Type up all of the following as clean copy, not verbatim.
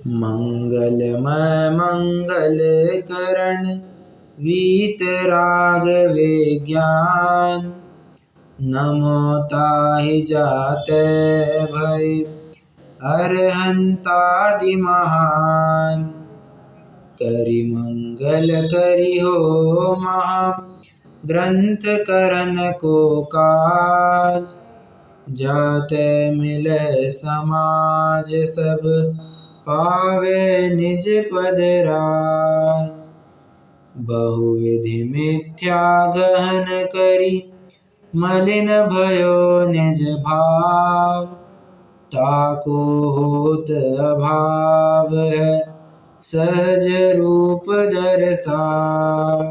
मंगलमय मंगल करण वीतराग विज्ञान। नमो ताहि जाते भय अरहंतादि महान। करि मंगल करि हो महा ग्रंथ करन को काज। जाते मिले समाज सब पावे निज पद राज। बहुविधि मिथ्या गहन करी मलिन भयो निज भाव। ताको होत अभाव है सहज रूप दर्शाव।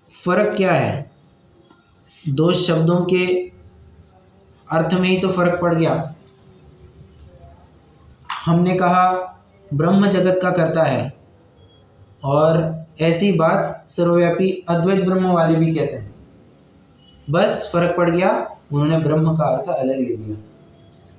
फर्क क्या है? दो शब्दों के अर्थ में ही तो फर्क पड़ गया। हमने कहा ब्रह्म जगत का करता है, और ऐसी बात सर्वव्यापी अद्वैत ब्रह्म वाले भी कहते हैं। बस फर्क पड़ गया, उन्होंने ब्रह्म का अर्थ अलग ले लिया।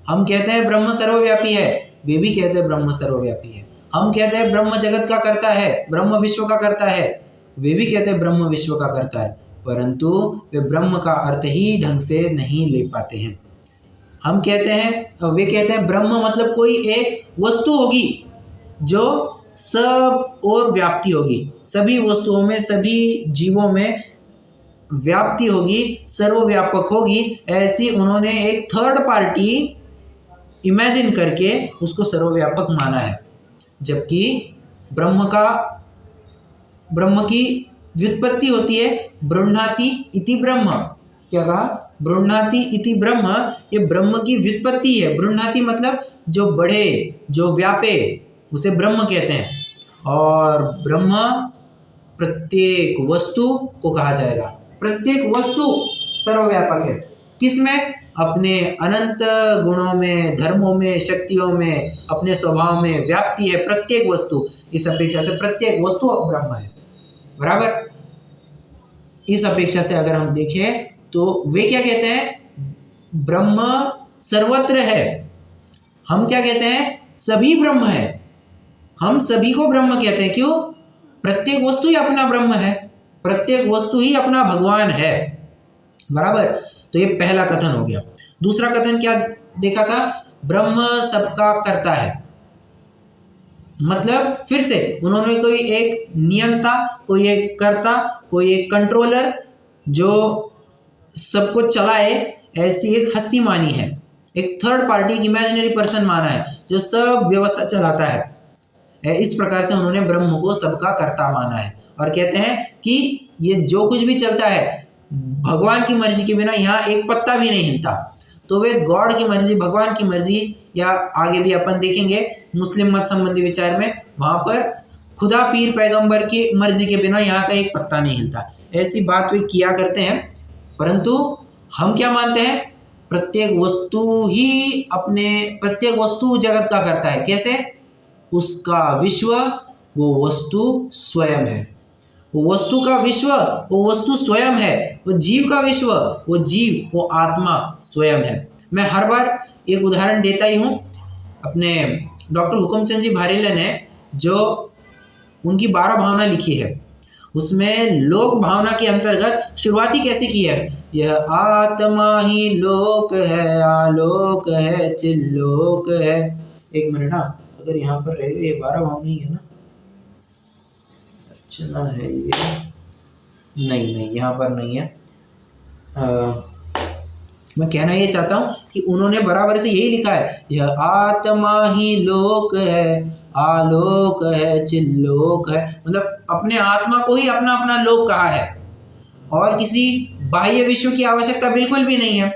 हम कहते हैं ब्रह्म सर्वव्यापी है, वे भी कहते हैं ब्रह्म सर्वव्यापी है। हम कहते हैं ब्रह्म जगत का करता है, ब्रह्म विश्व का करता है, वे भी कहते हैं ब्रह्म विश्व का करता है, परंतु वे ब्रह्म का अर्थ ही ढंग से नहीं ले पाते हैं। हम कहते हैं, वे कहते हैं ब्रह्म मतलब कोई एक वस्तु होगी जो सब और व्याप्ति होगी, सभी वस्तुओं में, सभी जीवों में व्याप्ति होगी, सर्वव्यापक होगी। ऐसी उन्होंने एक थर्ड पार्टी इमेजिन करके उसको सर्वव्यापक माना है। जबकि ब्रह्म की व्युत्पत्ति होती है ब्रह्णाति इति ब्रह्म। क्या कहा? ब्रह्णाति इति ब्रह्म, ये ब्रह्म की व्युत्पत्ति है। ब्रह्णाति मतलब जो बढ़े, जो व्यापे, उसे ब्रह्म कहते हैं। और ब्रह्म प्रत्येक वस्तु को कहा जाएगा। प्रत्येक वस्तु सर्वव्यापक है। किसमें? अपने अनंत गुणों में, धर्मों में, शक्तियों में, अपने स्वभाव में व्याप्ति है प्रत्येक वस्तु। इस अपेक्षा से प्रत्येक वस्तु ब्रह्म है, बराबर। इस अपेक्षा से अगर हम देखें तो वे क्या कहते हैं? ब्रह्म सर्वत्र है। हम क्या कहते हैं? सभी ब्रह्म है। हम सभी को ब्रह्म कहते हैं। क्यों? प्रत्येक वस्तु ही अपना ब्रह्म है, प्रत्येक वस्तु ही अपना भगवान है, बराबर। तो ये पहला कथन हो गया। दूसरा कथन क्या देखा था? ब्रह्म सबका करता है। मतलब फिर से उन्होंने कोई एक नियंता, कोई एक कर्ता, कोई एक कंट्रोलर जो सबको चलाए, ऐसी एक हस्ती मानी है। एक थर्ड पार्टी, इमेजिनरी पर्सन माना है जो सब व्यवस्था चलाता है। इस प्रकार से उन्होंने ब्रह्म को सबका कर्ता माना है और कहते हैं कि ये जो कुछ भी चलता है भगवान की मर्जी के बिना यहाँ एक पत्ता भी नहीं हिलता। तो वे गॉड की मर्जी, भगवान की मर्जी, या आगे भी अपन देखेंगे मुस्लिम मत संबंधी विचार में, वहां पर खुदा पीर पैगंबर की मर्जी के बिना यहाँ का एक पत्ता नहीं हिलता। ऐसी बात वे किया करते हैं। परंतु हम क्या मानते हैं? प्रत्येक वस्तु जगत का करता है। कैसे? उसका विश्व वो वस्तु स्वयं है। वो वस्तु का विश्व वो वस्तु स्वयं है। वो जीव का विश्व वो जीव, वो आत्मा स्वयं है। मैं हर बार एक उदाहरण देता ही हूँ। अपने डॉक्टर हुकुमचंद जी भारेला ने जो उनकी 12 भावना लिखी है, उसमें लोक भावना के अंतर्गत शुरुआती कैसे की है? यह आत्मा ही लोक है, आलोक है, चिल्लोक है। एक मिनट, हाँ, अगर यहाँ पर रहेगा, ये 12 भावना ही है ना? अच्छा है ये, नहीं, यहाँ पर नहीं है। मैं कहना ये चाहता हूँ कि उन्होंने बराबर से यही लिखा है, यह आत्मा ही लोक है, आलोक है, चिल्लोक है। मतलब अपने आत्मा को ही अपना अपना लोक कहा है और किसी बाह्य विश्व की आवश्यकता बिल्कुल भी नहीं है,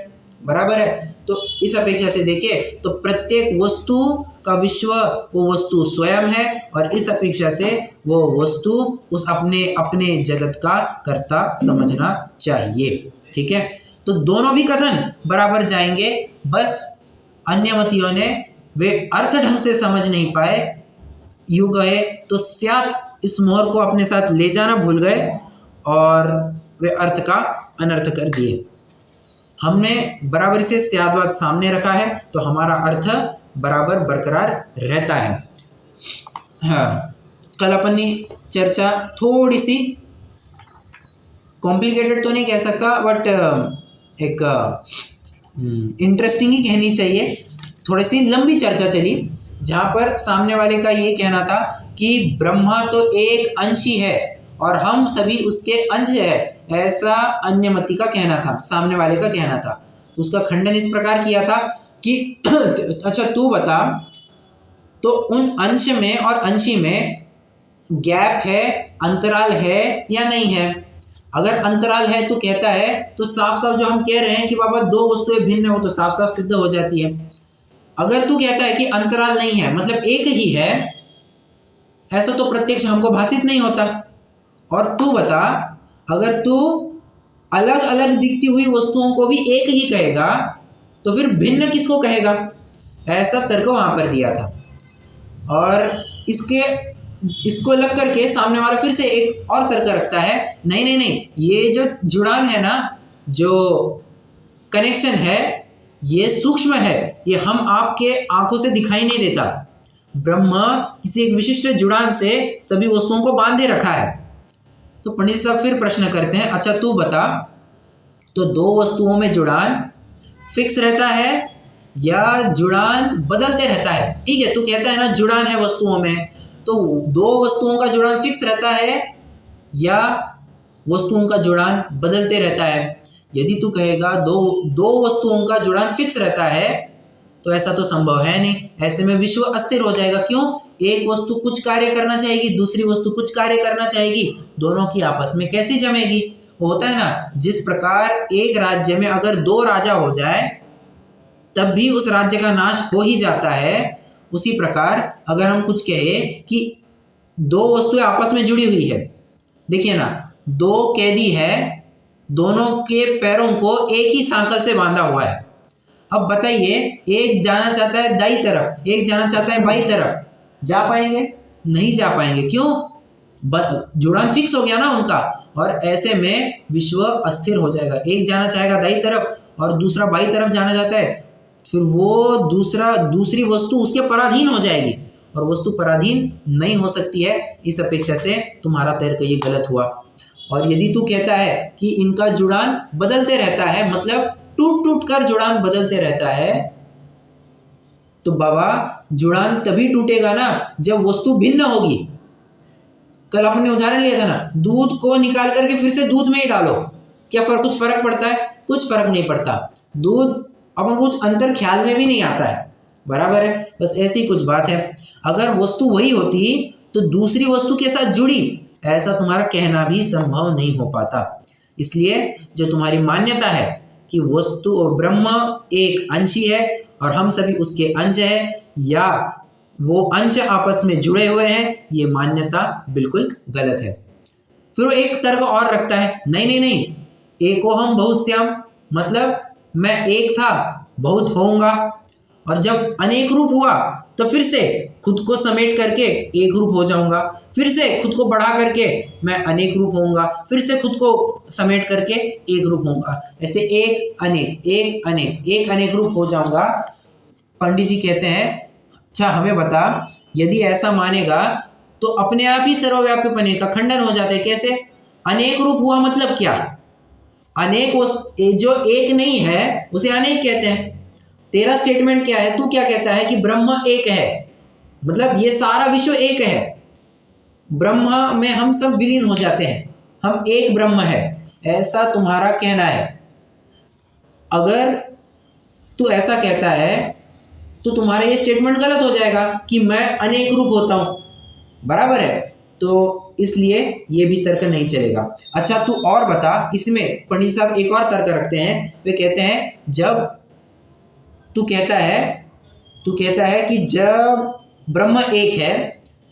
बराबर है। तो इस अपेक्षा से देखिए तो प्रत्येक वस्तु का विश्व वो वस्तु स्वयं है, और इस अपेक्षा से वो वस्तु उस अपने अपने जगत का कर्ता समझना चाहिए। ठीक है, तो दोनों भी कथन बराबर जाएंगे। बस अन्य मतियों ने वे अर्थ ढंग से समझ नहीं पाए, यूं कहे तो स्यात इस मोहर को अपने साथ ले जाना भूल गए और वे अर्थ का अनर्थ कर दिए। हमने बराबरी से स्याद्वाद सामने रखा है तो हमारा अर्थ बराबर बरकरार रहता है। हाँ, कल अपन ने चर्चा थोड़ी सी कॉम्प्लिकेटेड तो नहीं कह सकता, बट एक इंटरेस्टिंग ही कहनी चाहिए। थोड़ी सी लंबी चर्चा चली, जहाँ पर सामने वाले का ये कहना था कि ब्रह्मा तो एक अंश ही है और हम सभी उसके अंश है, ऐसा अन्यमति का कहना था, सामने वाले का कहना था। तो उसका खंडन इस प्रकार किया था कि अच्छा तू बता, तो उन अंश में और अंशी में गैप है, अंतराल है या नहीं है? अगर अंतराल है तो कहता है, तो साफ साफ जो हम कह रहे हैं कि बाबा दो वस्तुएं भिन्न है, वो तो साफ साफ सिद्ध हो जाती है। अगर तू कहता है कि अंतराल नहीं है मतलब एक ही है, ऐसा तो प्रत्यक्ष हमको भाषित नहीं होता। और तू बता, अगर तू अलग अलग दिखती हुई वस्तुओं को भी एक ही कहेगा तो फिर भिन्न किसको कहेगा? ऐसा तर्क वहां पर दिया था। और इसको लग करके सामने वाला फिर से एक और तर्क रखता है, नहीं नहीं नहीं, ये जो जुड़ान है ना, जो कनेक्शन है, ये सूक्ष्म है, ये हम आपके आंखों से दिखाई नहीं देता। ब्रह्म किसी एक विशिष्ट जुड़ान से सभी वस्तुओं को बांधे रखा है। तो पंडित साहब फिर प्रश्न करते हैं, अच्छा तू बता, तो दो वस्तुओं में जुड़ान फिक्स रहता है या जुड़ान बदलते रहता है? ठीक है, तू कहता है ना जुड़ान है वस्तुओं में, तो दो वस्तुओं का जुड़ान फिक्स रहता है या वस्तुओं का जुड़ान बदलते रहता है? यदि तू कहेगा दो वस्तुओं का जुड़ान फिक्स रहता है तो ऐसा तो संभव है नहीं। ऐसे में विश्व अस्थिर हो जाएगा। क्यों? एक वस्तु कुछ कार्य करना चाहेगी, दूसरी वस्तु कुछ कार्य करना चाहेगी, दोनों की आपस में कैसी जमेगी? होता है ना, जिस प्रकार एक राज्य में अगर दो राजा हो जाए तब भी उस राज्य का नाश हो ही जाता है, उसी प्रकार अगर हम कुछ कहें कि दो वस्तुएं आपस में जुड़ी हुई है, देखिए ना, दो कैदी है, दोनों के पैरों को एक ही सांकल से बांधा हुआ है। अब बताइए, एक जाना चाहता है दाई तरफ, एक जाना चाहता है बाई तरफ, जा पाएंगे? नहीं जा पाएंगे। क्यों? जुड़ान फिक्स हो गया ना उनका। और ऐसे में विश्व अस्थिर हो जाएगा। एक जाना चाहेगा दाई तरफ और दूसरा बाई तरफ जाना चाहता है, फिर वो दूसरी वस्तु उसके पराधीन हो जाएगी और वस्तु पराधीन नहीं हो सकती है। इस अपेक्षा से तुम्हारा तर्क ये गलत हुआ। और यदि तू कहता है कि इनका जुड़ान बदलते रहता है, मतलब टूट टूट कर जुड़ान बदलते रहता है, तो बाबा जुड़ान तभी टूटेगा ना जब वस्तु भिन्न होगी। कल आपने उदाहरण लिया था ना, दूध को निकाल करके फिर से दूध में ही डालो, क्या कुछ फर्क पड़ता है? कुछ फर्क नहीं पड़ता। दूध अपन कुछ अंतर ख्याल में भी नहीं आता है, बराबर है। बस ऐसी कुछ बात है। अगर वस्तु वही होती तो दूसरी वस्तु के साथ जुड़ी, ऐसा तुम्हारा कहना भी संभव नहीं हो पाता। इसलिए जो तुम्हारी मान्यता है कि वस्तु और ब्रह्म एक अंश ही है और हम सभी उसके अंश है, या वो अंश आपस में जुड़े हुए हैं, ये मान्यता बिल्कुल गलत है। फिर वो एक तर्क और रखता है, नहीं नहीं नहीं, एको हम बहुश्याम, मतलब मैं एक था बहुत होऊंगा, और जब अनेक रूप हुआ तो फिर से खुद को समेट करके एक रूप हो जाऊंगा, फिर से खुद को बढ़ा करके मैं अनेक रूप होऊंगा, फिर से खुद को समेट करके एक रूप होऊंगा। ऐसे एक अनेक रूप हो जाऊंगा। पंडित जी कहते हैं, अच्छा हमें बता, यदि ऐसा मानेगा तो अपने आप ही सर्वव्यापीपने का खंडन हो जाता है। कैसे? अनेक रूप हुआ मतलब क्या? अनेक जो एक नहीं है उसे अनेक कहते हैं। तेरा स्टेटमेंट क्या है? तू क्या कहता है कि ब्रह्म एक है, मतलब ये सारा विश्व एक है, ब्रह्म में हम सब विलीन हो जाते हैं, हम एक ब्रह्म है, ऐसा तुम्हारा कहना है। अगर तू ऐसा कहता है तो तुम्हारा ये स्टेटमेंट गलत हो जाएगा कि मैं अनेक रूप होता हूं, बराबर है। तो इसलिए ये भी तर्क नहीं चलेगा। अच्छा तू और बता, इसमें पंडित साहब एक और तर्क रखते हैं। वे कहते हैं, जब तू कहता है कि जब ब्रह्म एक है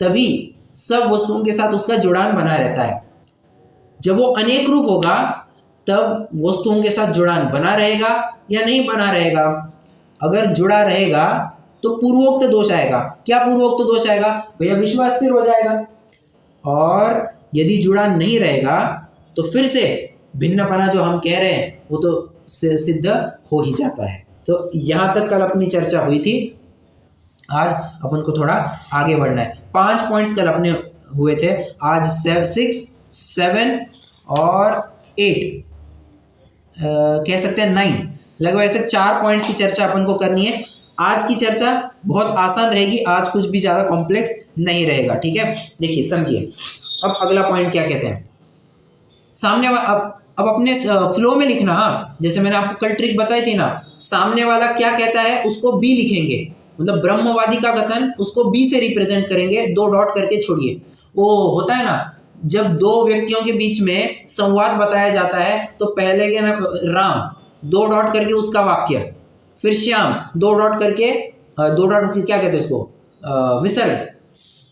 तभी सब वस्तुओं के साथ उसका जुड़ान बना रहता है। जब वो अनेक रूप होगा तब वस्तुओं के साथ जुड़ान बना रहेगा या नहीं बना रहेगा? अगर जुड़ा रहेगा तो पूर्वोक्त दोष आएगा। क्या पूर्वोक्त दोष आएगा? भैया विश्व अस्थिर हो जाएगा। और यदि जुड़ान नहीं रहेगा तो फिर से भिन्नपना जो हम कह रहे हैं वो तो सिद्ध हो ही जाता है। तो यहाँ तक कल अपनी चर्चा हुई थी। आज अपन को थोड़ा आगे बढ़ना है। 5 पॉइंट्स कल अपने हुए थे, आज 6, 7 और 8 कह सकते हैं 9, लगभग ऐसे 4 पॉइंट्स की चर्चा अपन को करनी है। आज की चर्चा बहुत आसान रहेगी, आज कुछ भी ज़्यादा कॉम्प्लेक्स नहीं रहेगा, ठीक है। देखिए समझिए, अब अगला पॉइंट क्या कहते हैं, सामने अब अपने फ्लो में लिखना। हाँ, जैसे मैंने आपको कल ट्रिक बताई थी ना, सामने वाला क्या कहता है उसको बी लिखेंगे, मतलब ब्रह्मवादी का कथन उसको बी से रिप्रेजेंट करेंगे, 2 डॉट करके छोड़िए। वो होता है ना, जब 2 व्यक्तियों के बीच में संवाद बताया जाता है तो पहले के ना राम 2 डॉट करके उसका वाक्य, फिर श्याम 2 डॉट करके 2 डॉट क्या कहते हैं उसको,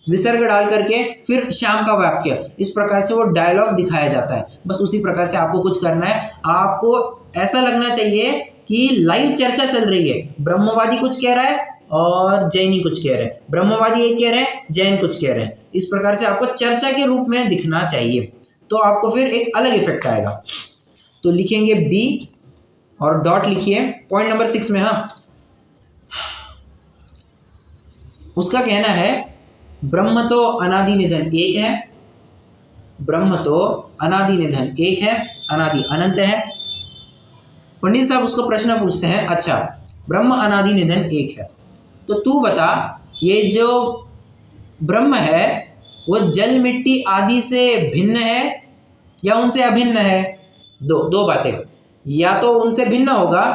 विसर्ग डाल करके फिर श्याम का वाक्य, इस प्रकार से वो डायलॉग दिखाया जाता है। बस उसी प्रकार से आपको कुछ करना है। आपको ऐसा लगना चाहिए कि लाइव चर्चा चल रही है, ब्रह्मवादी कुछ कह रहा है और जैनी कुछ कह रहे हैं, ब्रह्मवादी एक कह रहे हैं, जैन कुछ कह रहे हैं। इस प्रकार से आपको चर्चा के रूप में दिखना चाहिए, तो आपको फिर एक अलग इफेक्ट आएगा। तो लिखेंगे बी और डॉट लिखिए पॉइंट नंबर 6 में। हाँ, उसका कहना है ब्रह्म तो अनादि निधन एक है, ब्रह्म तो अनादि निधन एक है, अनादि अनंत है। पंडित साहब उसको प्रश्न पूछते हैं, अच्छा ब्रह्म अनादि निधन एक है, तो तू बता ये जो ब्रह्म है वो जल मिट्टी आदि से भिन्न है या उनसे अभिन्न है? दो बातें, या तो उनसे भिन्न होगा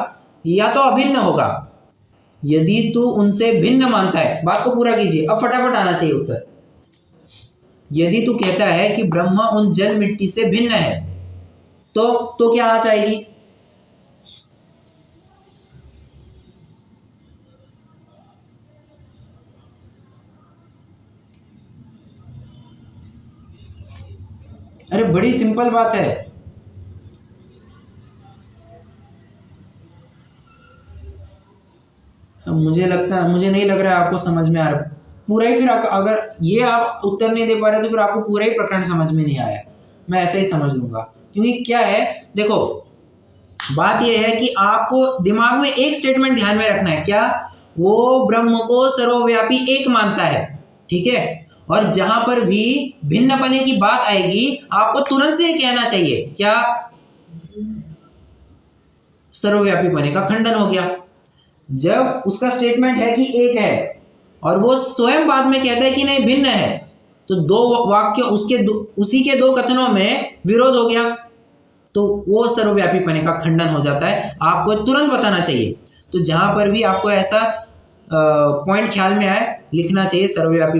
या तो अभिन्न होगा। यदि तू उनसे भिन्न मानता है, बात को पूरा कीजिए, अब फटाफट आना चाहिए उत्तर। यदि तू कहता है कि ब्रह्म उन जल मिट्टी से भिन्न है तो क्या आ जाएगी? अरे बड़ी सिंपल बात है। मुझे नहीं लग रहा है आपको समझ में आ रहा पूरा ही। फिर अगर ये आप उत्तर नहीं दे पा रहे तो फिर आपको पूरा ही प्रकरण समझ में नहीं आया, मैं ऐसे ही समझ लूंगा। क्योंकि क्या है, देखो बात यह है कि आपको दिमाग में एक स्टेटमेंट ध्यान में रखना है, क्या? वो ब्रह्म को सर्वव्यापी एक मानता है, ठीक है। और जहां पर भी भिन्नपने की बात आएगी आपको तुरंत से कहना चाहिए, क्या? सर्वव्यापी पने का खंडन हो गया। जब उसका स्टेटमेंट है कि एक है और वो स्वयं बाद में कहता है कि नहीं भिन्न है, तो 2 वाक्य उसी के 2 कथनों में विरोध हो गया, तो वो सर्वव्यापी पने का खंडन हो जाता है। आपको तुरंत बताना चाहिए। तो जहां पर भी आपको ऐसा पॉइंट ख्याल में आए, लिखना चाहिए सर्वव्यापी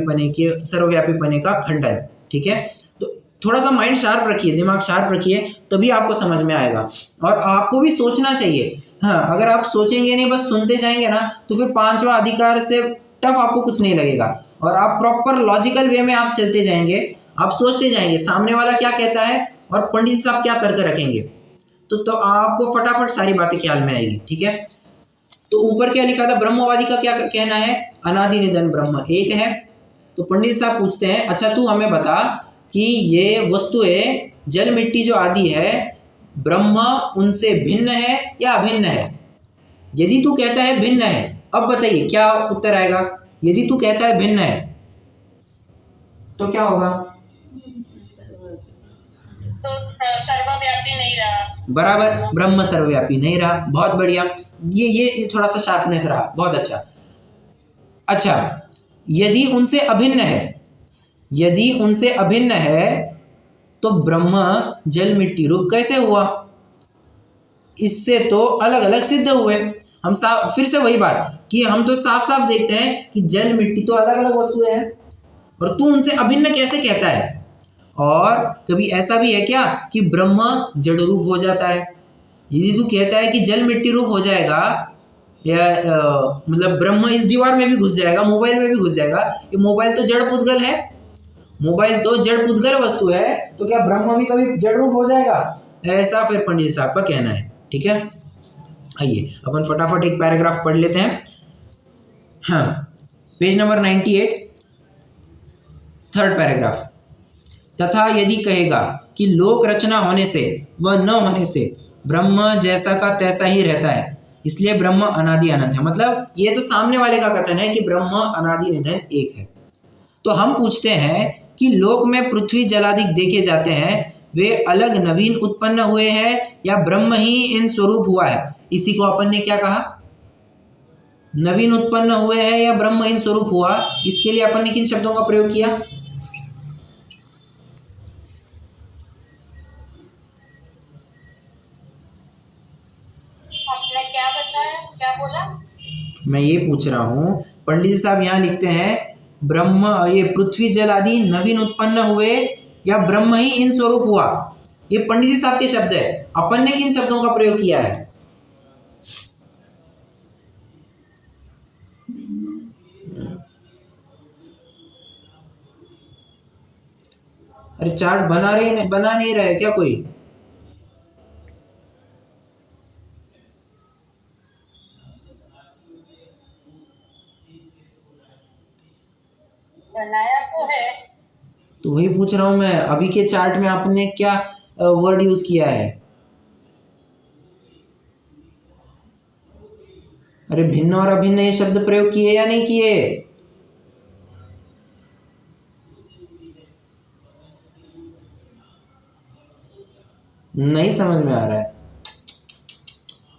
पने का खंडन, ठीक है। तो थोड़ा सा माइंड शार्प रखिए, दिमाग शार्प रखिए, तभी आपको समझ में आएगा। और आपको भी सोचना चाहिए। हाँ, अगर आप सोचेंगे नहीं, बस सुनते जाएंगे ना, तो फिर 5वां अधिकार से टफ आपको कुछ नहीं लगेगा। और आप प्रॉपर लॉजिकल वे में आप चलते जाएंगे, आप सोचते जाएंगे सामने वाला क्या कहता है और पंडित साहब क्या तर्क रखेंगे, तो आपको फटाफट सारी बातें ख्याल में आएगी, ठीक है। तो ऊपर क्या लिखा था, ब्रह्मवादी का क्या कहना है? अनादि निधन ब्रह्म एक है। तो पंडित साहब पूछते हैं, अच्छा तू हमें बता कि ये वस्तुएं जल मिट्टी जो आदि है, ब्रह्म उनसे भिन्न है या अभिन्न है? यदि तू कहता है भिन्न है, अब बताइए क्या उत्तर आएगा? यदि तू कहता है भिन्न है तो क्या होगा? तो सर्वव्यापी नहीं रहा। बराबर, ब्रह्म सर्वव्यापी नहीं रहा। बहुत बढ़िया, ये थोड़ा सा शार्पनेस रहा, बहुत अच्छा। अच्छा, यदि उनसे अभिन्न है तो ब्रह्म जल मिट्टी रूप कैसे हुआ? इससे तो अलग अलग सिद्ध हुए। हम फिर से वही बात कि हम तो साफ साफ देखते हैं कि जल मिट्टी तो अलग अलग वस्तुएं हैं, और तू उनसे अभिन्न कैसे कहता है? और कभी ऐसा भी है क्या कि ब्रह्म जड़ रूप हो जाता है? यदि तू कहता है कि जल मिट्टी रूप हो जाएगा, या मतलब ब्रह्म इस दीवार में भी घुस जाएगा, मोबाइल में भी घुस जाएगा, ये मोबाइल तो जड़ पुद्गल है, मोबाइल तो जड़ पुद्गल वस्तु है, तो क्या ब्रह्म भी कभी जड़ रूप हो जाएगा? ऐसा फिर पंडित साहब का कहना है, ठीक है। आइए अपन फटाफट एक पैराग्राफ पढ़ लेते हैं। हाँ, पेज नंबर 98, 3rd पैराग्राफ। तथा यदि कहेगा कि लोक रचना होने से व न होने से ब्रह्म जैसा का तैसा ही रहता है, इसलिए ब्रह्म अनादि अनंत है। मतलब ये तो सामने वाले का कथन है कि ब्रह्म अनादि निधन एक है। तो हम पूछते हैं कि लोक में पृथ्वी जलादि देखे जाते हैं, वे अलग नवीन उत्पन्न हुए हैं या ब्रह्म ही इन स्वरूप हुआ है? इसी को अपन ने क्या कहा, नवीन उत्पन्न हुए हैं या ब्रह्म इन स्वरूप हुआ। इसके लिए अपन ने किन शब्दों का प्रयोग किया? आपने क्या बताया, क्या बोला? मैं ये पूछ रहा हूँ, पंडित जी साहब यहाँ लिखते हैं ब्रह्म, ये पृथ्वी जल आदि नवीन उत्पन्न हुए या ब्रह्म ही इन स्वरूप हुआ। ये पंडित जी साहब के शब्द है, अपन ने किन शब्दों का प्रयोग किया है? अरे चार्ट बना नहीं रहे क्या कोई? बनाया तो है। तो वही पूछ रहा हूं मैं, अभी के चार्ट में आपने क्या वर्ड यूज किया है? अरे भिन्न और अभिन्न ये शब्द प्रयोग किए या नहीं किए? नहीं समझ में आ रहा है,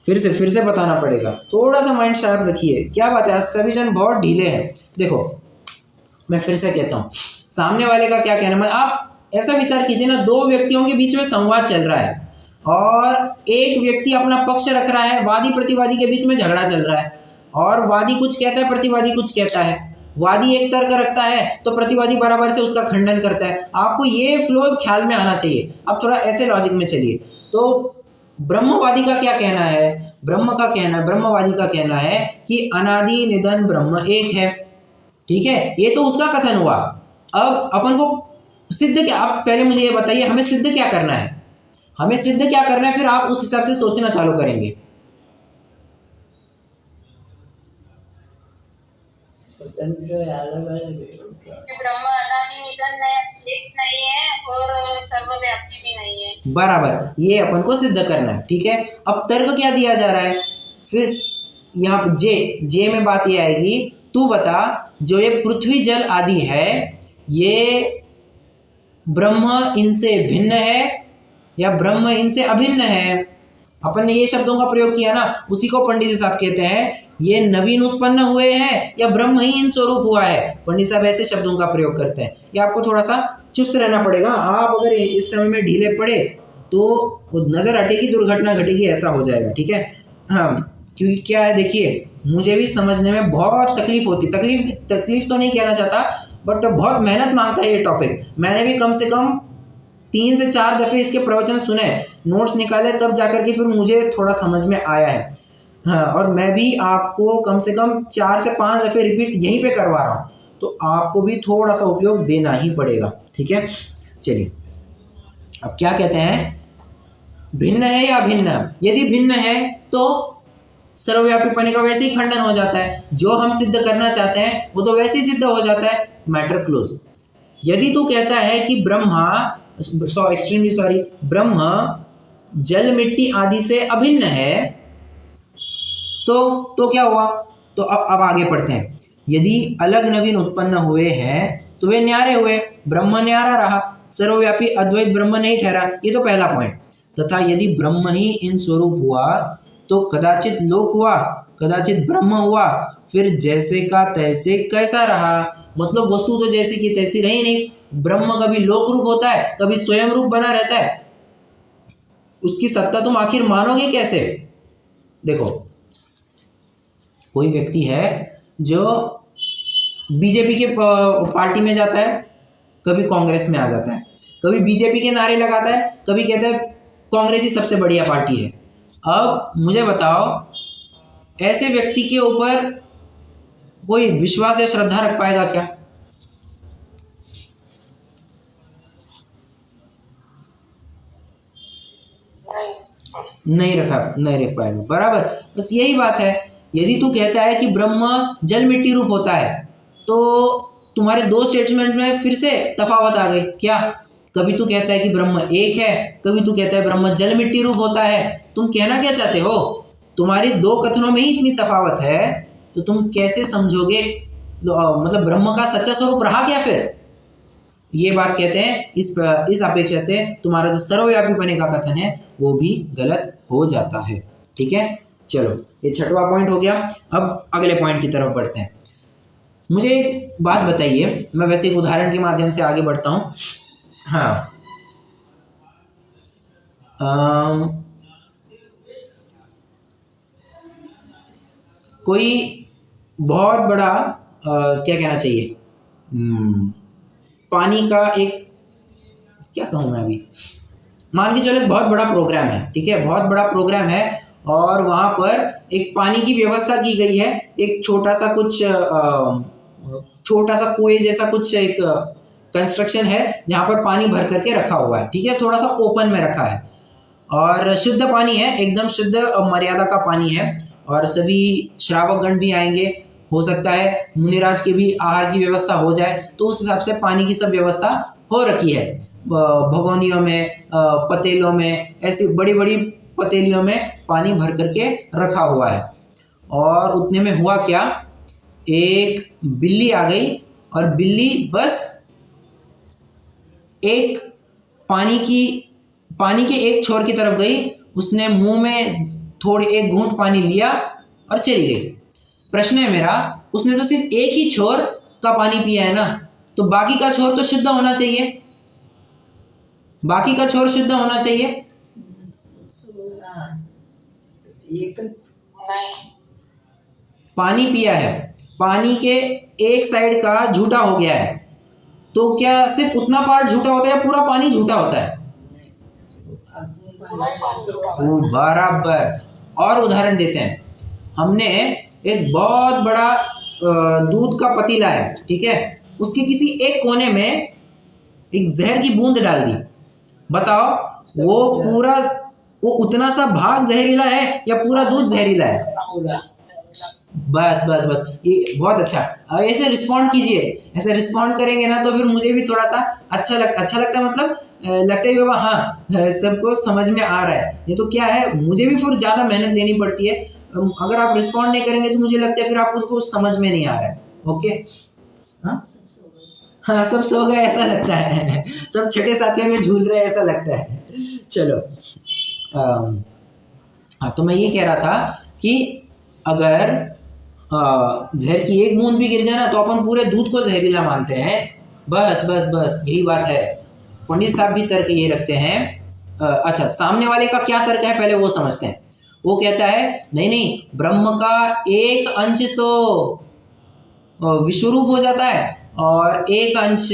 फिर से बताना पड़ेगा। थोड़ा सा माइंड शार्प रखिए। क्या बात है, आज सभी जन बहुत ढीले हैं। देखो मैं फिर से कहता हूँ, सामने वाले का क्या कहना है, आप ऐसा विचार कीजिए ना, दो व्यक्तियों के बीच में संवाद चल रहा है और एक व्यक्ति अपना पक्ष रख रहा है, वादी प्रतिवादी के बीच में झगड़ा चल रहा है और वादी कुछ कहता है, प्रतिवादी कुछ कहता है। वादी एक तर्क रखता है तो प्रतिवादी बराबर से उसका खंडन करता है। आपको ये फ्लो ख्याल में आना चाहिए। अब थोड़ा ऐसे लॉजिक में चलिए। तो ब्रह्मवादी का क्या कहना है, ब्रह्मवादी का कहना है कि अनादि निधन ब्रह्म एक है। ठीक है, ये तो उसका कथन हुआ। अब अपन को सिद्ध क्या, आप पहले मुझे ये बताइए हमें सिद्ध क्या करना है, फिर आप उस हिसाब से सोचना चालू करेंगे। कि ब्रह्म अनादि निधन है, एक नहीं है और सर्वव्यापी भी नहीं है। बराबर, ये अपन को सिद्ध करना है। ठीक है, अब तर्क क्या दिया जा रहा है, फिर यहाँ जे में बात ये आएगी, तू बता जो ये पृथ्वी जल आदि है ये ब्रह्म इनसे भिन्न है या ब्रह्म इनसे अभिन्न है। अपन ने ये शब्दों का प्रयोग किया ना, उसी को पंडित जी साहब कहते हैं ये नवीन उत्पन्न हुए हैं या ब्रह्म ही इन स्वरूप हुआ है। पंडित साहब ऐसे शब्दों का प्रयोग करते हैं। ये आपको थोड़ा सा चुस्त रहना पड़ेगा। आप अगर इस समय में ढीले पड़े तो नजर हटेगी, दुर्घटना घटेगी, ऐसा हो जाएगा। ठीक है, हाँ, क्योंकि क्या है देखिए, मुझे भी समझने में बहुत तकलीफ होती, तकलीफ तो नहीं कहना चाहता, बट बहुत मेहनत मांगता है ये टॉपिक। मैंने भी कम से कम 3 से 4 दफे इसके प्रवचन सुने, नोट्स निकाले, तब जाकर के फिर मुझे थोड़ा समझ में आया है। हाँ, और मैं भी आपको कम से कम 4 से 5 दफे रिपीट यहीं पे करवा रहा हूँ, तो आपको भी थोड़ा सा उपयोग देना ही पड़ेगा। ठीक है, चलिए अब क्या कहते हैं, भिन्न है या अभिन्न? यदि भिन्न है तो सर्वव्यापी पने का वैसे ही खंडन हो जाता है। जो हम सिद्ध करना चाहते हैं वो तो वैसे ही सिद्ध हो जाता है, मैटर क्लोज। यदि तू कहता है कि ब्रह्म जल मिट्टी आदि से अभिन्न है, तो क्या हुआ? तो अब आगे पढ़ते हैं। यदि अलग नवीन उत्पन्न हुए हैं तो वे न्यारे हुए, ब्रह्म न्यारा रहा, सर्वव्यापी अद्वैत ब्रह्म नहीं ठहरा। ये तो पहला पॉइंट। तथा यदि ब्रह्म ही इन स्वरूप हुआ तो कदाचित लोक हुआ, कदाचित ब्रह्म हुआ, फिर जैसे का तैसे कैसा रहा। मतलब वस्तु तो जैसी की तैसी रही नहीं। ब्रह्म कभी लोक रूप होता है, कभी स्वयं रूप बना रहता है। उसकी सत्ता तुम आखिर मानोगे कैसे? देखो, कोई व्यक्ति है जो बीजेपी के पार्टी में जाता है, कभी कांग्रेस में आ जाता है, कभी बीजेपी के नारे लगाता है, कभी कहता है कांग्रेस ही सबसे बढ़िया पार्टी है। अब मुझे बताओ, ऐसे व्यक्ति के ऊपर कोई विश्वास या श्रद्धा रख पाएगा क्या? नहीं रख पाएगा। बराबर, बस यही बात है। यदि तू कहता है कि ब्रह्म जल मिट्टी रूप होता है, तो तुम्हारे दो स्टेटमेंट में फिर से तफावत आ गई। क्या? कभी तू कहता है कि ब्रह्म एक है, कभी तू कहता है ब्रह्म जल मिट्टी रूप होता है। तुम कहना क्या चाहते हो? तुम्हारी दो कथनों में ही इतनी तफावत है, तो तुम कैसे समझोगे मतलब ब्रह्म का सच्चा स्वरूप रहा क्या फिर? ये बात कहते हैं इस अपेक्षा से तुम्हारा जो सर्वव्यापी बने का कथन है वो भी गलत हो जाता है। ठीक है, चलो ये छठवां पॉइंट हो गया। अब अगले पॉइंट की तरफ बढ़ते हैं। मुझे एक बात बताइए, मैं वैसे एक उदाहरण के माध्यम से आगे बढ़ता हूँ। हाँ, कोई बहुत बड़ा क्या कहना चाहिए, पानी का एक, क्या कहूँ मैं अभी, मान के चलो एक बहुत बड़ा प्रोग्राम है, ठीक है, बहुत बड़ा प्रोग्राम है और वहाँ पर एक पानी की व्यवस्था की गई है। एक छोटा सा कुएं जैसा कुछ एक कंस्ट्रक्शन है जहाँ पर पानी भर करके रखा हुआ है, ठीक है, थोड़ा सा ओपन में रखा है और शुद्ध पानी है, एकदम शुद्ध मर्यादा का पानी है और सभी श्रावकगण भी आएंगे। हो सकता है मुनिराज के भी आहार की व्यवस्था हो जाए, तो उस हिसाब से पानी की सब व्यवस्था हो रखी है। भगोनियों में, पतेलों में, ऐसी बड़ी बड़ी पतेलियों में पानी भर करके रखा हुआ है। और उतने में हुआ क्या, एक बिल्ली आ गई और बिल्ली बस एक पानी के एक छोर की तरफ गई, उसने मुंह में थोड़ी एक घूंट पानी लिया और चली गई। प्रश्न है मेरा, उसने तो सिर्फ एक ही छोर का पानी पिया है ना, तो बाकी का छोर तो शुद्ध होना चाहिए, बाकी का छोर शुद्ध होना चाहिए। पानी पिया है, पानी के एक साइड का झूठा हो गया है, तो क्या सिर्फ उतना पार्ट झूठा होता है या पूरा पानी झूठा होता है? बराबर। और उदाहरण देते हैं, हमने एक बहुत बड़ा दूध का पतीला है, ठीक है, उसके किसी एक कोने में एक जहर की बूंद डाल दी, बताओ वो उतना सा भाग जहरीला है या पूरा दूध जहरीला है? बस ये बहुत अच्छा। ऐसे रिस्पॉन्ड कीजिए, ऐसे रिस्पॉन्ड करेंगे ना तो फिर मुझे भी थोड़ा सा अच्छा लगता है, मतलब लगता है बाबा हाँ सबको समझ में आ रहा है। ये तो क्या है, मुझे भी फिर ज़्यादा मेहनत लेनी पड़ती है। अगर आप रिस्पॉन्ड नहीं करेंगे तो मुझे लगता है फिर आपको उसको समझ में नहीं आ रहा है। ओके, हाँ सब सो गए ऐसा लगता है, सब छठे सातवें में झूल रहे ऐसा लगता है। चलो, हाँ तो मैं ये कह रहा था कि अगर जहर की एक बूंद भी गिर जाए ना तो अपन पूरे दूध को जहरीला मानते हैं। बस यही बात है। पंडित साहब भी तर्क ये रखते हैं। अच्छा, सामने वाले का क्या तर्क है पहले वो समझते हैं। वो कहता है नहीं, ब्रह्म का एक अंश तो विश्वरूप हो जाता है और एक अंश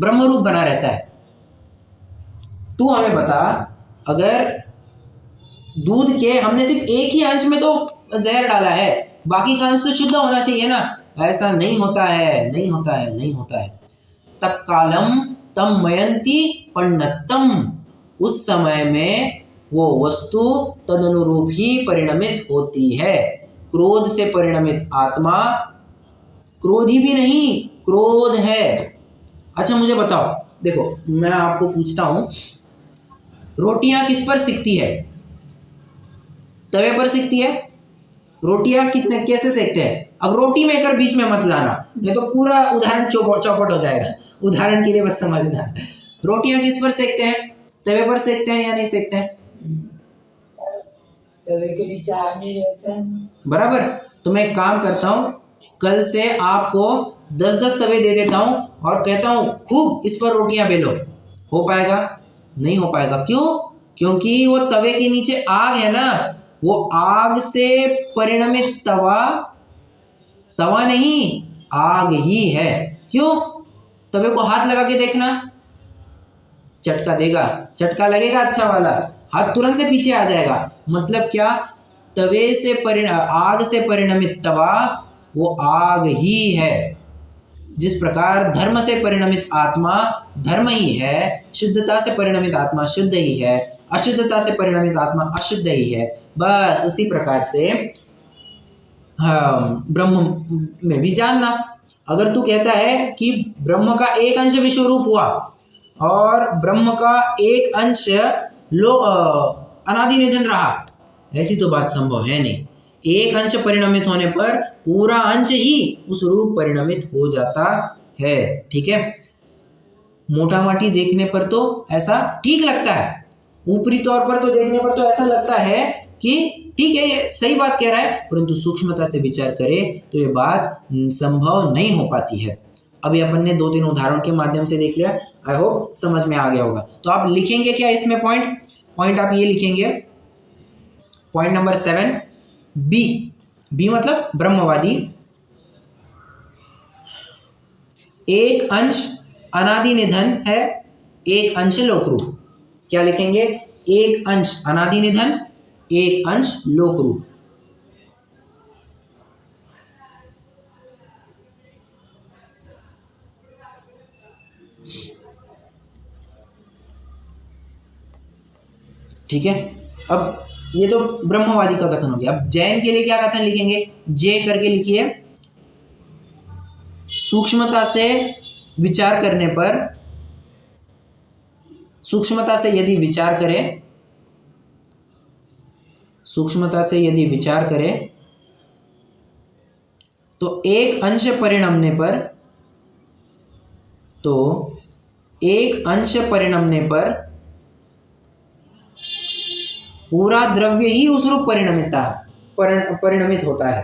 ब्रह्मरूप बना रहता है। तू हमें बता, अगर दूध के हमने सिर्फ एक ही अंश में तो जहर डाला है, बाकी का अंश तो शुद्ध होना चाहिए ना। ऐसा नहीं होता है। तत्कालम तम मयंती पण्णतम, उस समय में वो वस्तु तदनुरूप ही परिणमित होती है। क्रोध से परिणमित आत्मा क्रोधी भी नहीं, क्रोध है। अच्छा मुझे बताओ, देखो मैं आपको पूछता हूं, रोटियां किस पर सिकती है? तवे पर सिकती है। रोटियां कैसे सेकते हैं? अब रोटी मेकर बीच में मत लाना, नहीं तो पूरा उदाहरण चौपट हो जाएगा। उदाहरण के लिए बस समझना। रोटियां किस पर सेकते हैं? तवे पर सेकते हैं या नहीं सेकते हैं? तवे के नीचे आग नहीं रहता है। बराबर। तो मैं एक काम करता हूँ, कल से आपको 10-10 तवे दे देता हूँ और कहता हूँ खूब इस पर रोटियां बेलो। हो पाएगा? नहीं हो पाएगा। क्यों? क्योंकि वो तवे के नीचे आग है ना, वो आग से परिणमित तवा नहीं, आग ही है। क्यों? तवे को हाथ लगा के देखना, झटका देगा, झटका लगेगा अच्छा वाला, हाथ तुरंत से पीछे आ जाएगा। मतलब क्या? तवे से आग से परिणमित तवा वो आग ही है। जिस प्रकार धर्म से परिणमित आत्मा धर्म ही है, शुद्धता से परिणमित आत्मा शुद्ध ही है, अशुद्धता से परिणमित आत्मा अशुद्ध ही है। बस उसी प्रकार से ब्रह्म में भी जानना। अगर तू कहता है कि ब्रह्म का एक अंश विश्वरूप हुआ और ब्रह्म का एक अंश अनादि निधन रहा, ऐसी तो बात संभव है नहीं। एक अंश परिणमित होने पर पूरा अंश ही उस रूप परिणमित हो जाता है। ठीक है, मोटा माटी देखने पर तो ऐसा ठीक लगता है, ऊपरी तौर पर तो देखने पर तो ऐसा लगता है कि ठीक है ये सही बात कह रहा है, परंतु सूक्ष्मता से विचार करें तो ये बात संभव नहीं हो पाती है। अभी अपन ने 2-3 उदाहरण के माध्यम से देख लिया, आई होप समझ में आ गया होगा। तो आप लिखेंगे क्या इसमें पॉइंट आप ये लिखेंगे, पॉइंट नंबर 7 बी मतलब ब्रह्मवादी, एक अंश अनादि निधन है, एक अंश लोकरूप। क्या लिखेंगे, एक अंश अनादि निधन, एक अंश लोकरूप। ठीक है, अब ये तो ब्रह्मवादी का कथन हो गया। अब जैन के लिए क्या कथन लिखेंगे, जे करके लिखिए। सूक्ष्मता से विचार करने पर, सूक्ष्मता से यदि विचार करें, सूक्ष्मता से यदि विचार करें तो एक अंश परिणमने पर, तो एक अंश परिणमने पर पूरा द्रव्य ही उस रूप परिणमित होता है,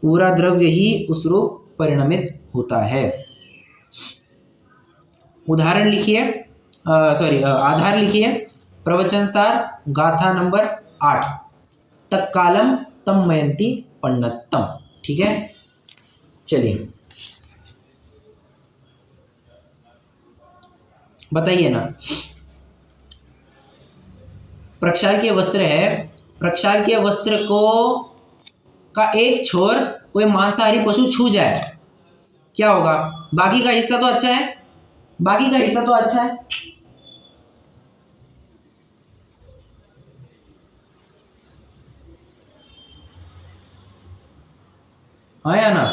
पूरा द्रव्य ही उस रूप परिणमित होता है। उदाहरण लिखिए, आधार लिखिए, प्रवचन सार गाथा नंबर 8, तत्कालम तन्मयन्ति पण्णतम। ठीक है, चलिए बताइए ना, प्रक्षालकीय वस्त्र है, प्रक्षालकीय वस्त्र को का एक छोर कोई मांसाहारी पशु छू जाए, क्या होगा, बाकी का हिस्सा तो अच्छा है, बाकी का हिस्सा तो अच्छा है, हाँ या ना?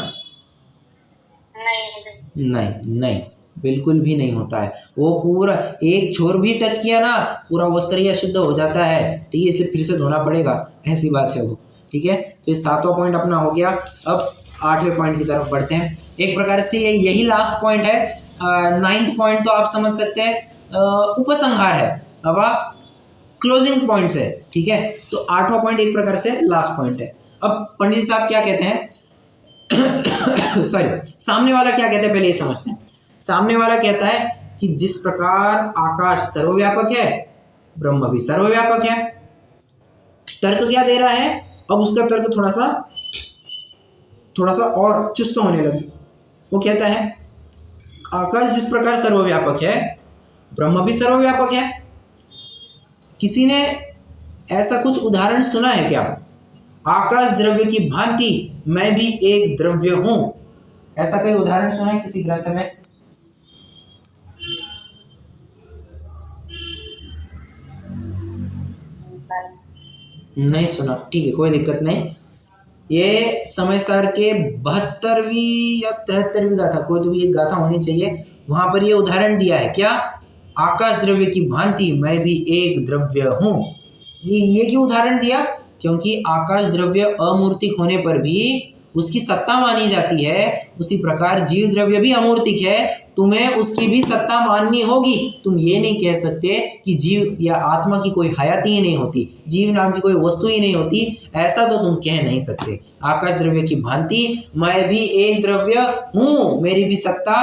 नहीं, बिल्कुल भी नहीं होता है। वो पूरा एक छोर भी टच किया ना, पूरा वस्त्र ही अशुद्ध हो जाता है। ठीक है, इसलिए फिर से धोना पड़ेगा, ऐसी बात है वो। ठीक है, तो ये 7वां पॉइंट अपना हो गया। अब 8वें पॉइंट की तरफ बढ़ते हैं। एक प्रकार से यही लास्ट पॉइंट है। 9th पॉइंट तो आप समझ सकते हैं उपसंहार है, अब आप क्लोजिंग पॉइंट्स है। ठीक है, तो 8वां पॉइंट एक प्रकार से लास्ट पॉइंट है। अब पंडित साहब क्या कहते हैं सॉरी, सामने वाला क्या कहता है पहले ये समझते हैं। सामने वाला कहता है कि जिस प्रकार आकाश सर्वव्यापक है, ब्रह्म भी सर्वव्यापक है। तर्क क्या दे रहा है, अब उसका तर्क थोड़ा सा और चुस्त होने लगी। वो कहता है आकाश जिस प्रकार सर्वव्यापक है, ब्रह्म भी सर्वव्यापक है। किसी ने ऐसा कुछ उदाहरण सुना है क्या, आकाश द्रव्य की भांति मैं भी एक द्रव्य हूं, ऐसा कोई उदाहरण सुना है किसी ग्रंथ में? नहीं सुना, ठीक है, कोई दिक्कत नहीं। ये समय सार के 72वीं या 73वीं गाथा, कोई तो भी एक गाथा होनी चाहिए, वहां पर ये उदाहरण दिया है क्या, आकाश द्रव्य की भांति मैं भी एक द्रव्य हूं। ये क्यों उदाहरण दिया, क्योंकि आकाश द्रव्य अमूर्तिक होने पर भी उसकी सत्ता मानी जाती है, उसी प्रकार जीव द्रव्य भी अमूर्तिक है, तुम्हें उसकी भी सत्ता माननी होगी। तुम ये नहीं कह सकते कि जीव या आत्मा की कोई हयाती ही नहीं होती, जीव नाम की कोई वस्तु ही नहीं होती, ऐसा तो तुम कह नहीं सकते। आकाश द्रव्य की भांति मैं भी एक द्रव्य हूँ, मेरी भी सत्ता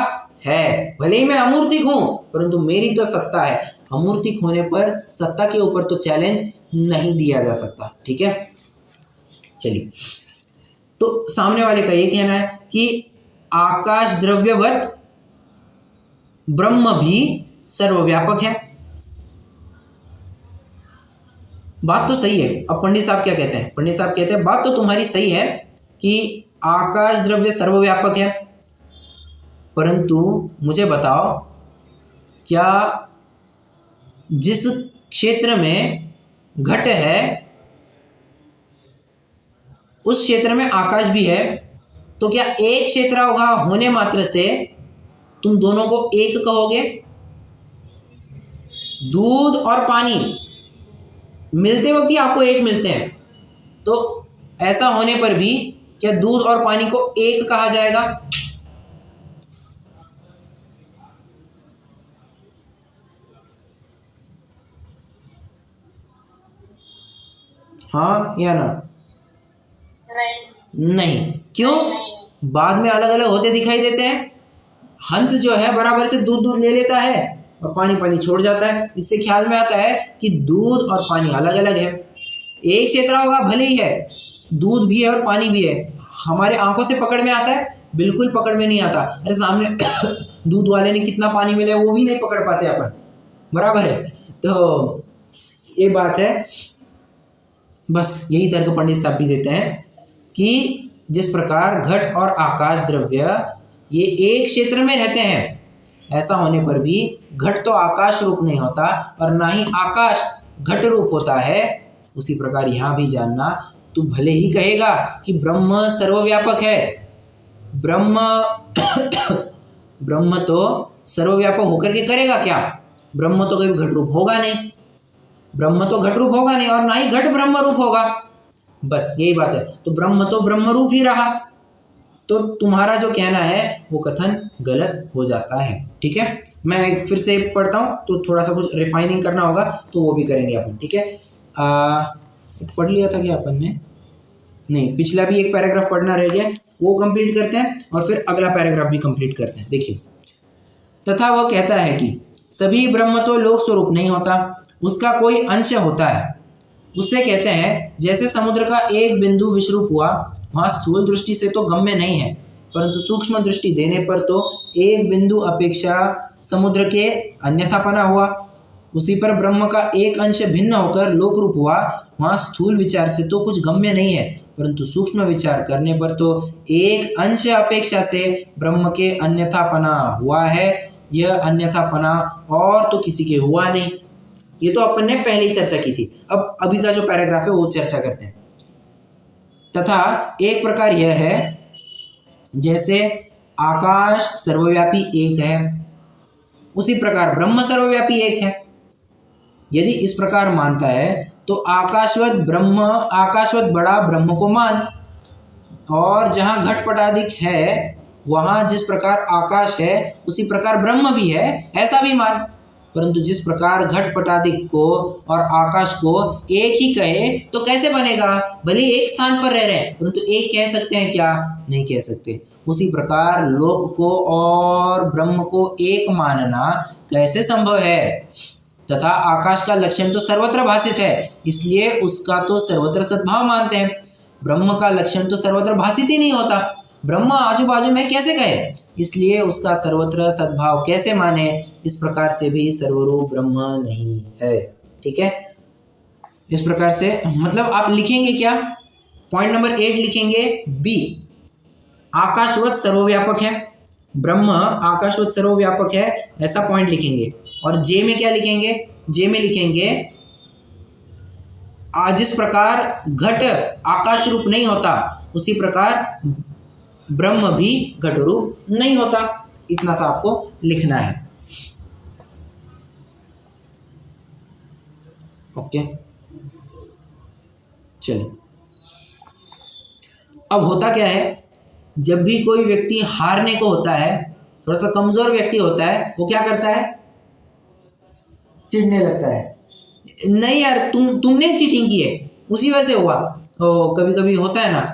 है, भले ही मैं अमूर्तिक हूँ परंतु मेरी तो सत्ता है। अमूर्तिक होने पर सत्ता के ऊपर तो चैलेंज नहीं दिया जा सकता। ठीक है, चलिए, तो सामने वाले का ये कहना है कि आकाश द्रव्यवत ब्रह्म भी सर्वव्यापक है। बात तो सही है। अब पंडित साहब क्या कहते हैं, पंडित साहब कहते हैं बात तो तुम्हारी सही है कि आकाश द्रव्य सर्वव्यापक है, परंतु मुझे बताओ क्या जिस क्षेत्र में घट है उस क्षेत्र में आकाश भी है, तो क्या एक क्षेत्र होने मात्र से तुम दोनों को एक कहोगे? दूध और पानी मिलते वक्त ही आपको एक मिलते हैं, तो ऐसा होने पर भी क्या दूध और पानी को एक कहा जाएगा? हाँ या ना? नहीं। नहीं। क्यों? बाद में अलग अलग होते दिखाई देते हैं। हंस जो है बराबर से दूध दूध ले लेता है और पानी पानी छोड़ जाता है। इससे ख्याल में आता है कि दूध और पानी अलग अलग है। एक क्षेत्र होगा भले ही है, दूध भी है और पानी भी है, हमारे आंखों से पकड़ में आता है? बिल्कुल पकड़ में नहीं आता। अरे सामने दूध वाले ने कितना पानी मिला है वो भी नहीं पकड़ पाते अपन, बराबर है। तो ये बात है। बस यही तर्क पंडित साहब भी देते हैं कि जिस प्रकार घट और आकाश द्रव्य ये एक क्षेत्र में रहते हैं, ऐसा होने पर भी घट तो आकाश रूप नहीं होता और ना ही आकाश घट रूप होता है। उसी प्रकार यहाँ भी जानना, तू भले ही कहेगा कि ब्रह्म सर्वव्यापक है, ब्रह्म तो सर्वव्यापक होकर के करेगा क्या? ब्रह्म तो कभी घट रूप होगा नहीं, ब्रह्म तो घट रूप होगा नहीं और ना ही घट ब्रह्म रूप होगा। बस यही बात है। तो ब्रह्म तो ब्रह्म रूप ही रहा, तो तुम्हारा जो कहना है वो कथन गलत हो जाता है। ठीक है, मैं फिर से पढ़ता हूँ, तो थोड़ा सा कुछ रिफाइनिंग करना होगा तो वो भी करेंगे अपन। ठीक है, पढ़ लिया था क्या अपन ने? नहीं, पिछला भी एक पैराग्राफ पढ़ना रह गया, वो कंप्लीट करते हैं और फिर अगला पैराग्राफ भी कंप्लीट करते हैं। देखिए, तथा वह कहता है कि सभी ब्रह्म तो लोक स्वरूप नहीं होता, उसका कोई अंश होता है। उससे कहते हैं जैसे समुद्र का एक बिंदु विश्वरूप हुआ, वहाँ स्थूल दृष्टि से तो गम्य नहीं है, परंतु सूक्ष्म दृष्टि देने पर तो एक बिंदु अपेक्षा समुद्र के अन्यथापना हुआ। उसी पर ब्रह्म का एक अंश भिन्न होकर लोक रूप हुआ, वहाँ स्थूल विचार से तो कुछ गम्य नहीं है, परंतु सूक्ष्म विचार करने पर तो एक अंश अपेक्षा से ब्रह्म के अन्यथापना हुआ है। यह अन्यथापना और तो किसी के हुआ नहीं। ये तो अपन ने पहले ही चर्चा की थी। अब अभी का जो पैराग्राफ है वो चर्चा करते हैं। तथा एक प्रकार यह है जैसे आकाश सर्वव्यापी एक है, उसी प्रकार ब्रह्म सर्वव्यापी एक है। यदि इस प्रकार मानता है तो आकाशवत बड़ा ब्रह्म को मान, और जहाँ घटपटादिक है वहाँ जिस प्रकार आकाश है उसी प्रकार ब्रह्म भी है, ऐसा भी मान। परंतु जिस प्रकार घटपटादिक को और आकाश को एक ही कहे तो कैसे बनेगा? भले एक स्थान पर रह रहे हैं परंतु एक कह सकते हैं क्या? नहीं कह सकते। उसी प्रकार लोक को और ब्रह्म को एक मानना कैसे संभव है? तथा आकाश का लक्षण तो सर्वत्र भाषित है, इसलिए उसका तो सर्वत्र सद्भाव मानते हैं। ब्रह्म का लक्षण तो सर्वत्र भाषित ही नहीं होता, ब्रह्म आजू बाजू में कैसे कहे, इसलिए उसका सर्वत्र सद्भाव कैसे माने? इस प्रकार से भी सर्वरूप ब्रह्म नहीं है। ठीक है, इस प्रकार से मतलब आप लिखेंगे क्या? पॉइंट नंबर 8 लिखेंगे बी, आकाशवत सर्वव्यापक है, ब्रह्म आकाशवत सर्वव्यापक है, ऐसा पॉइंट लिखेंगे। और जे में क्या लिखेंगे? जे में लिखेंगे जिस प्रकार घट आकाश रूप नहीं होता उसी प्रकार ब्रह्म भी घट रूप नहीं होता। इतना सा आपको लिखना है। ओके, चलिए। अब होता क्या है, जब भी कोई व्यक्ति हारने को होता है, थोड़ा सा कमजोर व्यक्ति होता है, वो क्या करता है? चिढ़ने लगता है। नहीं यार, तुमने चीटिंग की है, उसी वजह से हुआ। तो कभी कभी होता है ना,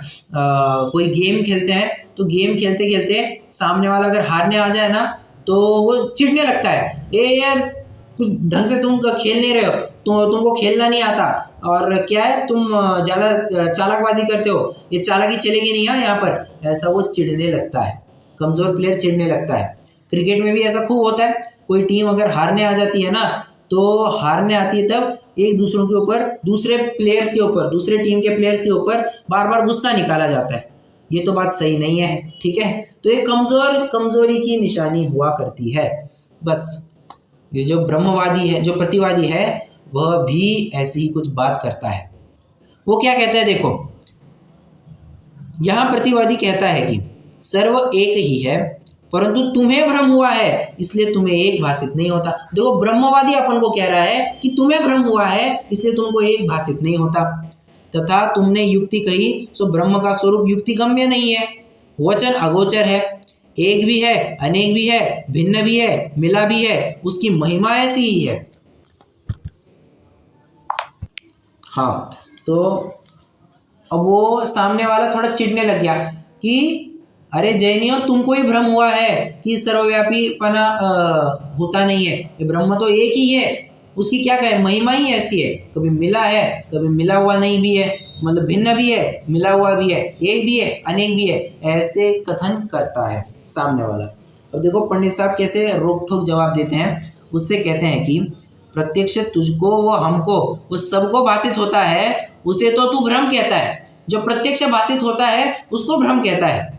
कोई गेम खेलते हैं तो गेम खेलते खेलते सामने वाला अगर हारने आ जाए ना तो वो चिढ़ने लगता है, ए यार कुछ ढंग से तुम खेल नहीं रहे हो, तुमको खेलना नहीं आता, और क्या है तुम ज़्यादा चालाकबाजी करते हो, ये चालाकी चलेगी नहीं यहाँ पर, ऐसा वो चिढ़ने लगता है। कमज़ोर प्लेयर चिढ़ने लगता है। क्रिकेट में भी ऐसा खूब होता है, कोई टीम अगर हारने आ जाती है ना, तो हारने आती है तब एक दूसरों के ऊपर, दूसरे प्लेयर्स के ऊपर, दूसरे टीम के प्लेयर्स के ऊपर बार बार गुस्सा निकाला जाता है। ये तो बात सही नहीं है। ठीक है, तो ये कमजोरी की निशानी हुआ करती है। बस ये जो ब्रह्मवादी है, जो प्रतिवादी है, वह भी ऐसी ही कुछ बात करता है। वो क्या कहता है देखो, यहाँ प्रतिवादी कहता है कि सर्व एक ही है, परंतु तुम्हें भ्रम हुआ है इसलिए तुम्हें एक भाषित नहीं होता। देखो ब्रह्मवादी अपन को कह रहा है कि तुम्हें भ्रम हुआ है इसलिए तुमको एक भाषित नहीं होता। तथा तुमने युक्ति कही सो ब्रह्म का स्वरूप युक्ति गम्य नहीं है, वचन अगोचर है, एक भी है, अनेक भी है, भिन्न भी है, मिला भी है, उसकी महिमा ऐसी ही है। हाँ, तो अब वो सामने वाला थोड़ा चिढ़ने लग गया कि अरे जैनियों, तुमको ही भ्रम हुआ है कि सर्वव्यापीपना होता नहीं है, ये ब्रह्म तो एक ही है, उसकी क्या कहे महिमा ही ऐसी है, कभी मिला है, कभी मिला हुआ नहीं भी है, मतलब भिन्न भी है, मिला हुआ भी है, एक भी है, अनेक भी है, ऐसे कथन करता है सामने वाला। अब देखो पंडित साहब कैसे रोक ठोक जवाब देते हैं। उससे कहते हैं कि प्रत्यक्ष तुझको व हमको वो सबको भाषित होता है, उसे तो तू भ्रम कहता है, जो प्रत्यक्ष भाषित होता है उसको भ्रम कहता है।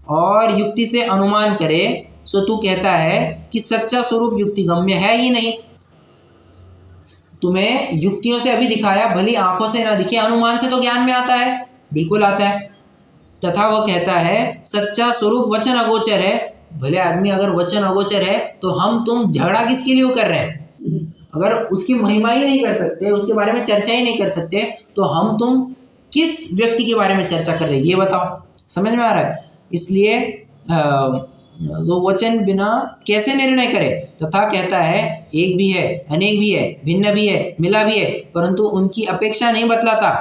और युक्ति से अनुमान करे सो तू कहता है कि सच्चा स्वरूप युक्ति गम्य है ही नहीं। तुम्हें युक्तियों से अभी दिखाया, भली आंखों से ना दिखे, अनुमान से तो ज्ञान में आता है, बिल्कुल आता है। तथा वह कहता है सच्चा स्वरूप वचन अगोचर है। भले आदमी अगर वचन अगोचर है तो हम तुम झगड़ा किसके लिए कर रहे हैं? अगर उसकी महिमा ही नहीं कर सकते, उसके बारे में चर्चा ही नहीं कर सकते, तो हम तुम किस व्यक्ति के बारे में चर्चा कर रहे हैं ये बताओ। समझ में आ रहा है? इसलिए वो वचन बिना कैसे निर्णय करे। तथा कहता है एक भी है, अनेक भी है, भिन्न भी है, मिला भी है, परंतु उनकी अपेक्षा नहीं बतलाता।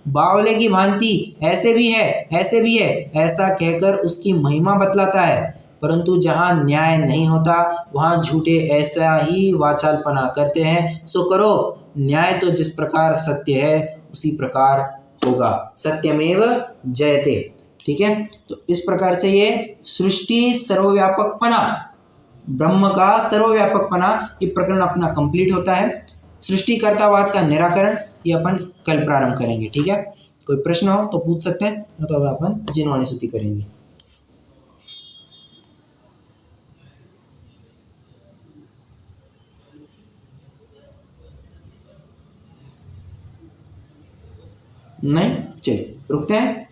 बावले की भांति ऐसे भी है, ऐसे भी है, ऐसा कहकर उसकी महिमा बतलाता है। परंतु जहाँ न्याय नहीं होता वहाँ झूठे ऐसा ही वाचालपना करते हैं। सो करो, न्याय तो जिस प्रकार सत्य है उसी प्रकार होगा, सत्यमेव जयते। ठीक है, तो इस प्रकार से ये सृष्टि सर्वव्यापकपना, ब्रह्म का सर्वव्यापकपना, ये प्रकरण अपना कंप्लीट होता है। सृष्टिकर्तावाद का निराकरण ये अपन कल प्रारंभ करेंगे। ठीक है, कोई प्रश्न हो तो पूछ सकते हैं, तो अब अपन जिनवाणी स्तुति करेंगे। नहीं, चलिए रुकते हैं।